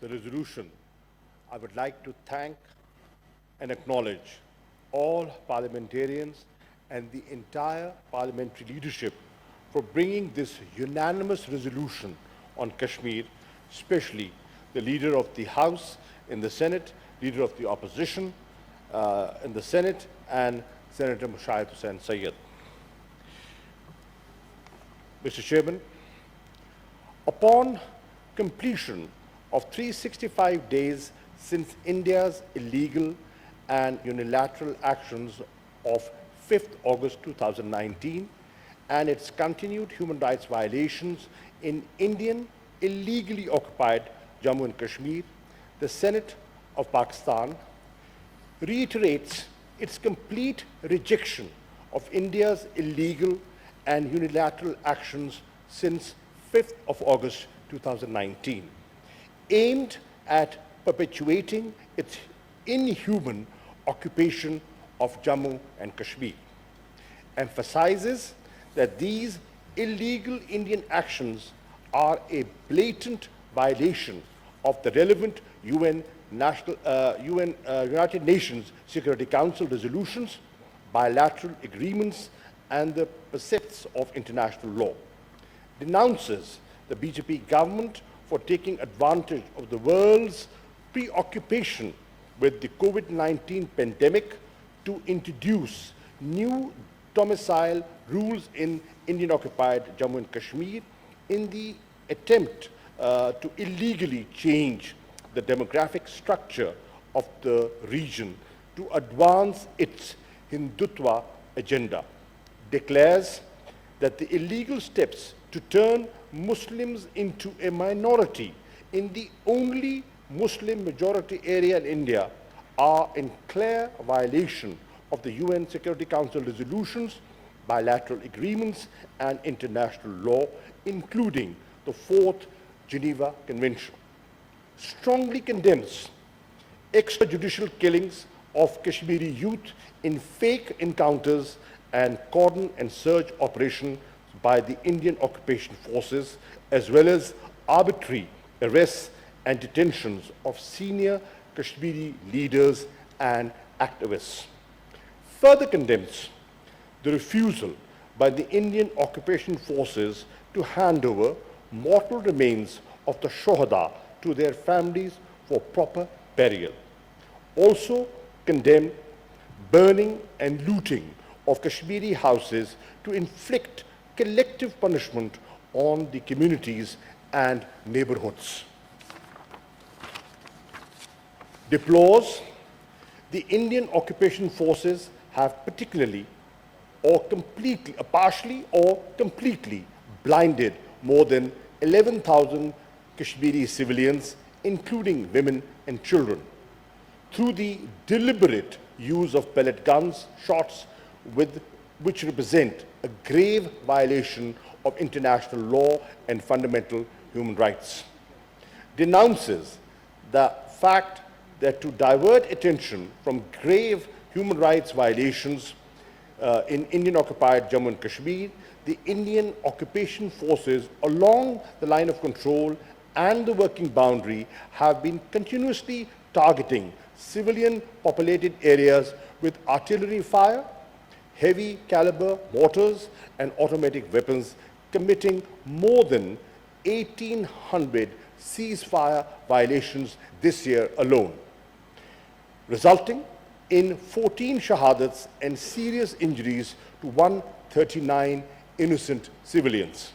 the resolution, I would like to thank and acknowledge all parliamentarians and the entire parliamentary leadership for bringing this unanimous resolution on Kashmir, especially the Leader of the House in the Senate, Leader of the Opposition in the Senate, and Senator Mushahid Hussain Sayyid. Mr. Chairman, upon completion of 365 days since India's illegal and unilateral actions of 5th August 2019 and its continued human rights violations in Indian illegally occupied Jammu and Kashmir, the Senate of Pakistan reiterates its complete rejection of India's illegal and unilateral actions since 5th of August 2019, aimed at perpetuating its inhuman occupation of Jammu and Kashmir, emphasizes that these illegal Indian actions are a blatant violation of the relevant United Nations Security Council resolutions, bilateral agreements, and the precepts of international law, denounces the BJP government for taking advantage of the world's preoccupation with the COVID-19 pandemic to introduce new domicile rules in Indian-occupied Jammu and Kashmir in the attempt to illegally change the demographic structure of the region to advance its Hindutva agenda, declares that the illegal steps to turn Muslims into a minority in the only Muslim majority area in India are in clear violation of the UN Security Council resolutions, bilateral agreements, and international law, including the 4th Geneva Convention. Strongly condemns extrajudicial killings of Kashmiri youth in fake encounters and cordon and search operations by the Indian occupation forces, as well as arbitrary arrests and detentions of senior Kashmiri leaders and activists. Further condemns the refusal by the Indian occupation forces to hand over mortal remains of the Shohada to their families for proper burial. Also condemn burning and looting of Kashmiri houses to inflict collective punishment on the communities and neighborhoods. Deplores the Indian occupation forces have particularly or completely, partially or completely blinded more than 11,000 Kashmiri civilians, including women and children, through the deliberate use of pellet guns, shots which represent a grave violation of international law and fundamental human rights. Denounces the fact that to divert attention from grave human rights violations in Indian-occupied Jammu and Kashmir, the Indian occupation forces along the line of control and the working boundary have been continuously targeting civilian populated areas with artillery fire, heavy caliber mortars, and automatic weapons, committing more than 1,800 ceasefire violations this year alone, resulting in 14 shahadats and serious injuries to 139 innocent civilians.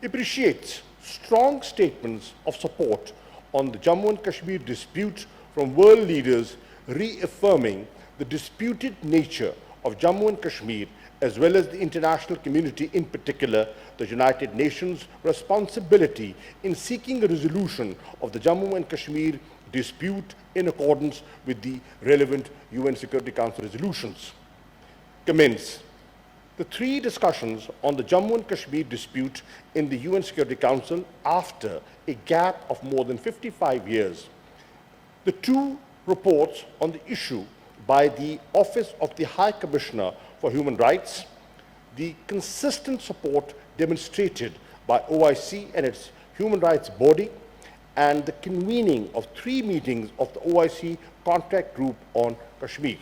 Appreciates strong statements of support on the Jammu and Kashmir dispute from world leaders, reaffirming the disputed nature of Jammu and Kashmir, as well as the international community, in particular the United Nations' responsibility in seeking a resolution of the Jammu and Kashmir dispute in accordance with the relevant UN Security Council resolutions. Commends the 3 discussions on the Jammu and Kashmir dispute in the UN Security Council after a gap of more than 55 years. The 2 reports on the issue by the Office of the High Commissioner for Human Rights, the consistent support demonstrated by OIC and its human rights body, and the convening of 3 meetings of the OIC Contact Group on Kashmir.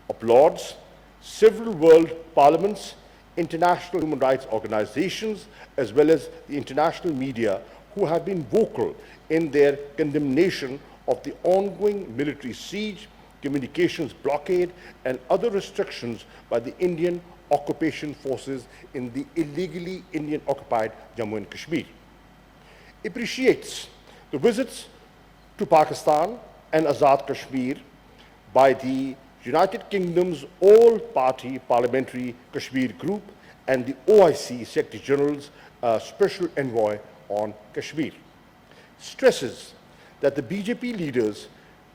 Applauds several world parliaments, international human rights organizations, as well as the international media who have been vocal in their condemnation of the ongoing military siege, communications blockade, and other restrictions by the Indian occupation forces in the illegally Indian-occupied Jammu and Kashmir. Appreciates the visits to Pakistan and Azad Kashmir by the United Kingdom's all-party parliamentary Kashmir group and the OIC Secretary General's Special Envoy on Kashmir. Stresses that the BJP leaders'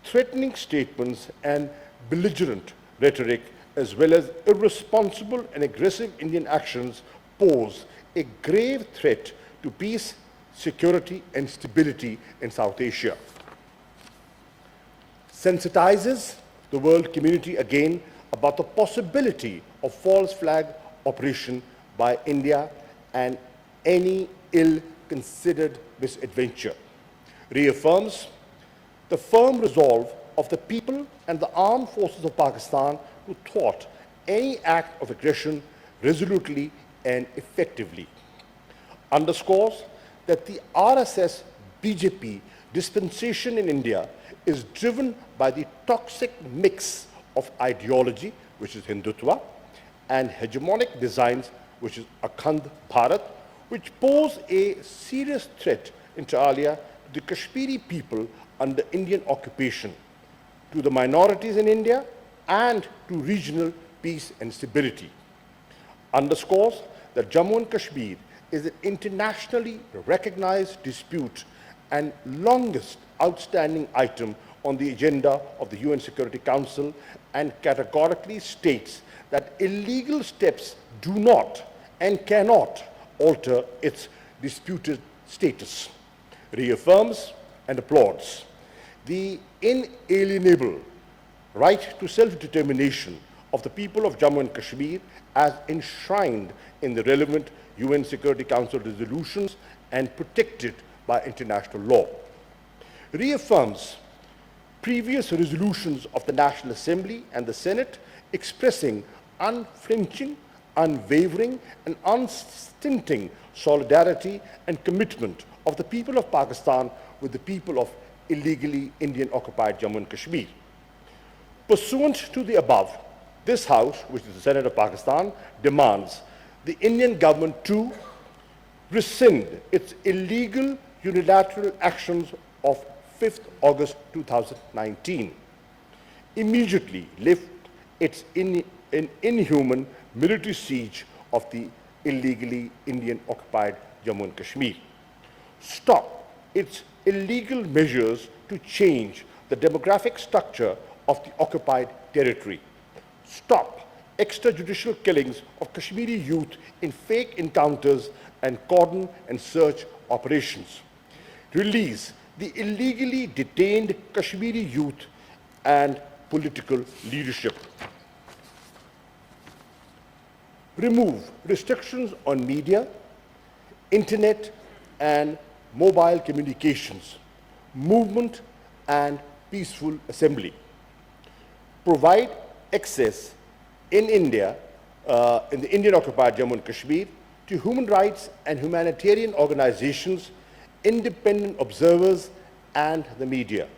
threatening statements and belligerent rhetoric, as well as irresponsible and aggressive Indian actions, pose a grave threat to peace, security, and stability in South Asia. Sensitizes the world community again about the possibility of false flag operation by India and any ill-considered misadventure. Reaffirms the firm resolve of the people and the armed forces of Pakistan to thwart any act of aggression resolutely and effectively. Underscores that the RSS BJP dispensation in India is driven by the toxic mix of ideology, which is Hindutva, and hegemonic designs, which is Akhand Bharat, which pose a serious threat inter alia to the Kashmiri people under Indian occupation, to the minorities in India, and to regional peace and stability. Underscores that Jammu and Kashmir is an internationally recognized dispute and longest outstanding item on the agenda of the UN Security Council, and categorically states that illegal steps do not and cannot alter its disputed status. Reaffirms and applauds the inalienable right to self-determination of the people of Jammu and Kashmir as enshrined in the relevant UN Security Council resolutions and protected by international law. Reaffirms previous resolutions of the National Assembly and the Senate expressing unflinching, unwavering, and unstinting solidarity and commitment of the people of Pakistan with the people of illegally Indian-occupied Jammu and Kashmir. Pursuant to the above, this House, which is the Senate of Pakistan, demands the Indian government to rescind its illegal unilateral actions of 5th August 2019, immediately lift its inhuman military siege of the illegally Indian-occupied Jammu and Kashmir, stop its illegal measures to change the demographic structure of the occupied territory, stop extrajudicial killings of Kashmiri youth in fake encounters and cordon and search operations, release the illegally detained Kashmiri youth and political leadership, remove restrictions on media, internet and mobile communications, movement and peaceful assembly, provide access in India, in the Indian-occupied Jammu and Kashmir, to human rights and humanitarian organizations, independent observers, and the media.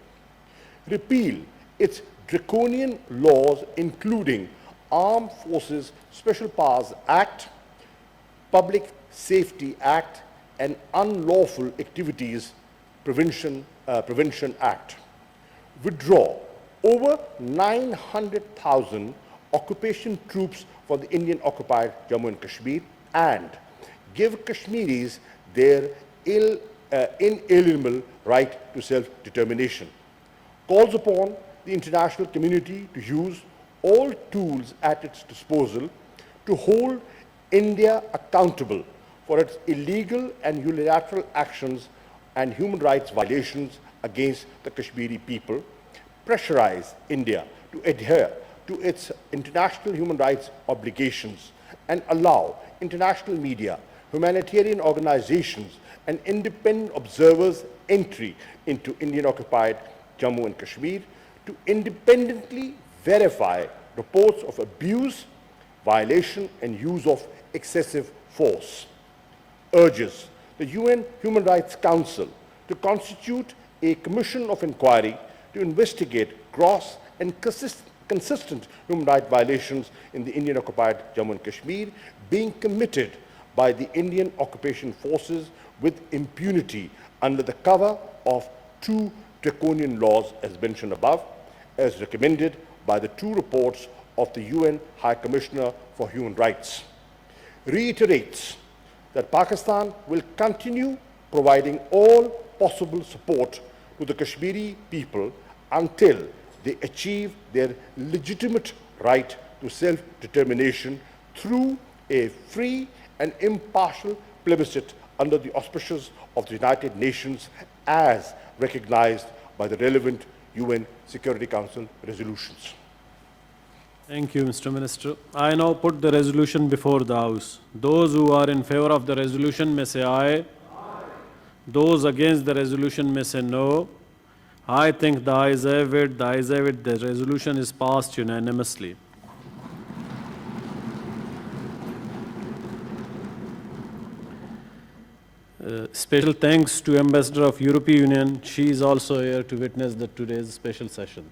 Repeal its draconian laws, including Armed Forces Special Powers Act, Public Safety Act, and Unlawful Activities Prevention Act. Withdraw over 900,000 occupation troops for the Indian-occupied Jammu and Kashmir and give Kashmiris their inalienable right to self-determination. Calls upon the international community to use all tools at its disposal to hold India accountable for its illegal and unilateral actions and human rights violations against the Kashmiri people, pressurize India to adhere to its international human rights obligations, and allow international media humanitarian organizations, and independent observers' entry into Indian-occupied Jammu and Kashmir to independently verify reports of abuse, violation, and use of excessive force. Urges the UN Human Rights Council to constitute a commission of inquiry to investigate gross and consistent human rights violations in the Indian-occupied Jammu and Kashmir being committed by the Indian occupation forces with impunity under the cover of two draconian laws as mentioned above, as recommended by the two reports of the UN High Commissioner for Human Rights. Reiterates that Pakistan will continue providing all possible support to the Kashmiri people until they achieve their legitimate right to self-determination through a free and impartial plebiscite under the auspices of the United Nations as recognized by the relevant UN Security Council resolutions. Thank you, Mr. Minister. I now put the resolution before the House. Those who are in favor of the resolution may say aye. Aye. Those against the resolution may say no. I think the ayes have it. The ayes have it. The resolution is passed unanimously. Special thanks to Ambassador of European Union. She is also here to witness today's special session.